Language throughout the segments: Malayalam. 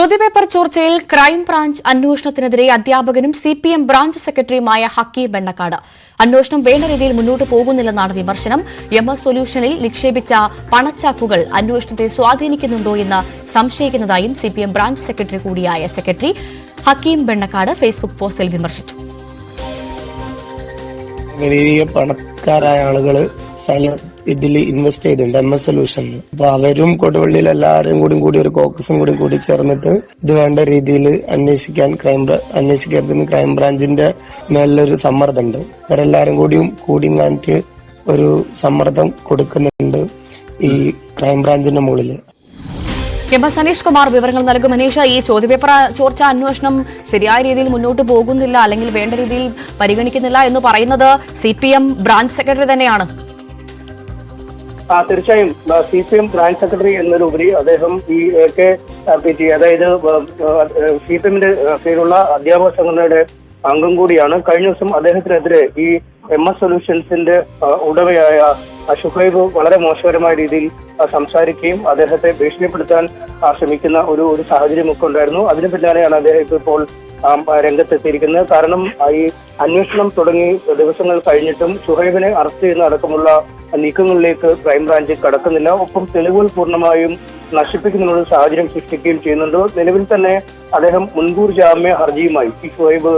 ചോദ്യപേപ്പർ ചോർച്ചയിൽ ക്രൈംബ്രാഞ്ച് അന്വേഷണത്തിനെതിരെ അധ്യാപകനും സിപിഎം ബ്രാഞ്ച് സെക്രട്ടറിയുമായ ഹക്കീം ബെണ്ണക്കാട്. അന്വേഷണം വേണ്ട രീതിയിൽ മുന്നോട്ട് പോകുന്നില്ലെന്നാണ് വിമർശനം. എംഎസ് സൊല്യൂഷനിൽ നിക്ഷേപിച്ച പണച്ചാക്കുകൾ അന്വേഷണത്തെ സ്വാധീനിക്കുന്നുണ്ടോ എന്ന് സംശയിക്കുന്നതായും സിപിഎം ബ്രാഞ്ച് സെക്രട്ടറി കൂടിയായ സെക്രട്ടറി ഹക്കീം ബെണ്ണക്കാട് ഫേസ്ബുക്ക് പോസ്റ്റിൽ വിമർശിച്ചു. വലിയ പണക്കാരായ ആളുകള് ഇതിൽ ഇൻവെസ്റ്റ് ചെയ്തിട്ടുണ്ട് എംഎസ് സൊല്യൂഷനിൽ. അപ്പൊ അവരും കൊടുവള്ളിയിൽ എല്ലാവരും കൂടി ഒരു കോക്കസും കൂടി ചേർന്നിട്ട് ഇത് വേണ്ട രീതിയിൽ അന്വേഷിക്കരുതെന്ന് ക്രൈംബ്രാഞ്ചിന്റെ മേലൊരു സമ്മർദ്ദമുണ്ട്. അവരെല്ലാരും കൂടിങ്ങാനിട്ട് ഒരു സമ്മർദ്ദം കൊടുക്കുന്നുണ്ട് ഈ ക്രൈംബ്രാഞ്ചിന്റെ മുകളില്. എംഎസ് അനീഷ് കുമാർ വിവരങ്ങൾ നൽകും. അനീഷ്, ഈ ചോദ്യപേപ്പർ ചോർച്ച അന്വേഷണം ശരിയായ രീതിയിൽ മുന്നോട്ട് പോകുന്നില്ല, അല്ലെങ്കിൽ വേണ്ട രീതിയിൽ പരിഗണിക്കുന്നില്ല എന്ന് പറയുന്നത് സിപിഎം ബ്രാഞ്ച് സെക്രട്ടറി തന്നെയാണ്. തീർച്ചയായും സിപിഎം ബ്രാഞ്ച് സെക്രട്ടറി എന്നതിലുപരി അദ്ദേഹം ഈ AK അതായത് സിപിഎമ്മിന്റെ കീഴിലുള്ള അധ്യാപക സംഘടനയുടെ അംഗം കൂടിയാണ്. കഴിഞ്ഞ ദിവസം അദ്ദേഹത്തിനെതിരെ ഈ എംഎസ് സൊല്യൂഷൻസിന്റെ ഉടമയായ ഷുഹൈബ് വളരെ മോശകരമായ രീതിയിൽ സംസാരിക്കുകയും അദ്ദേഹത്തെ ഭീഷണിപ്പെടുത്താൻ ശ്രമിക്കുന്ന ഒരു സാഹചര്യമൊക്കെ ഉണ്ടായിരുന്നു. അതിന് പിന്നാലെയാണ് അദ്ദേഹം ഇപ്പോൾ രംഗത്തെത്തിയിരിക്കുന്നത്. കാരണം ഈ അന്വേഷണം തുടങ്ങി ദിവസങ്ങൾ കഴിഞ്ഞിട്ടും ഷുഹൈബിനെ അറസ്റ്റ് ചെയ്യുന്ന അടക്കമുള്ള നീക്കങ്ങളിലേക്ക് ക്രൈംബ്രാഞ്ച് കടക്കുന്നില്ല. ഒപ്പം തെളിവുകൾ പൂർണ്ണമായും നശിപ്പിക്കുന്നതിനുള്ള സാഹചര്യം സൃഷ്ടിക്കുകയും ചെയ്യുന്നുണ്ട്. നിലവിൽ തന്നെ അദ്ദേഹം മുൻകൂർ ജാമ്യ ഹർജിയുമായി ഈ ഷുഹൈബ്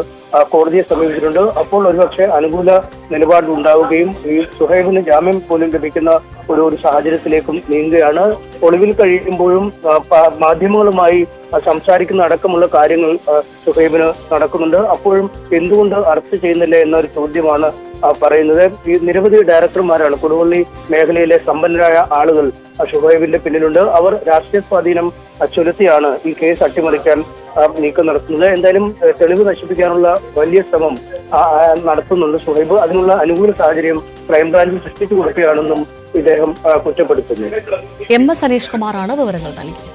കോടതിയെ സമീപിച്ചിട്ടുണ്ട്. അപ്പോൾ ഒരുപക്ഷെ അനുകൂല നിലപാടുണ്ടാവുകയും ഈ ഷുഹൈബിന് ജാമ്യം പോലും ലഭിക്കുന്ന ഒരു സാഹചര്യത്തിലേക്കും നീങ്ങുകയാണ്. ഒളിവിൽ കഴിയുമ്പോഴും മാധ്യമങ്ങളുമായി സംസാരിക്കുന്ന അടക്കമുള്ള കാര്യങ്ങൾ ഷുഹൈബിന് നടക്കുന്നുണ്ട്. അപ്പോഴും എന്തുകൊണ്ട് അറസ്റ്റ് ചെയ്യുന്നില്ല എന്നൊരു ചോദ്യമാണ് പറയുന്നത്. ഈ നിരവധി ഡയറക്ടർമാരാണ് കൊടുവള്ളി മേഖലയിലെ സമ്പന്നരായ ആളുകൾ ഷുഹൈബിന്റെ പിന്നിലുണ്ട്. അവർ രാഷ്ട്രീയ സ്വാധീനം ചൊലുത്തിയാണ് ഈ കേസ് അട്ടിമറിക്കാൻ നീക്കം നടത്തുന്നത്. എന്തായാലും തെളിവ് നശിപ്പിക്കാനുള്ള വലിയ ശ്രമം നടത്തുന്നുണ്ട് ഷുഹൈബ്. അതിനുള്ള അനുകൂല സാഹചര്യം ക്രൈംബ്രാഞ്ച് സൃഷ്ടിച്ചു കൊടുക്കുകയാണെന്നും ഇദ്ദേഹം കുറ്റപ്പെടുത്തുന്നു. എംഎസ് അനീഷ് കുമാറാണ് വിവരങ്ങൾ നൽകിയത്.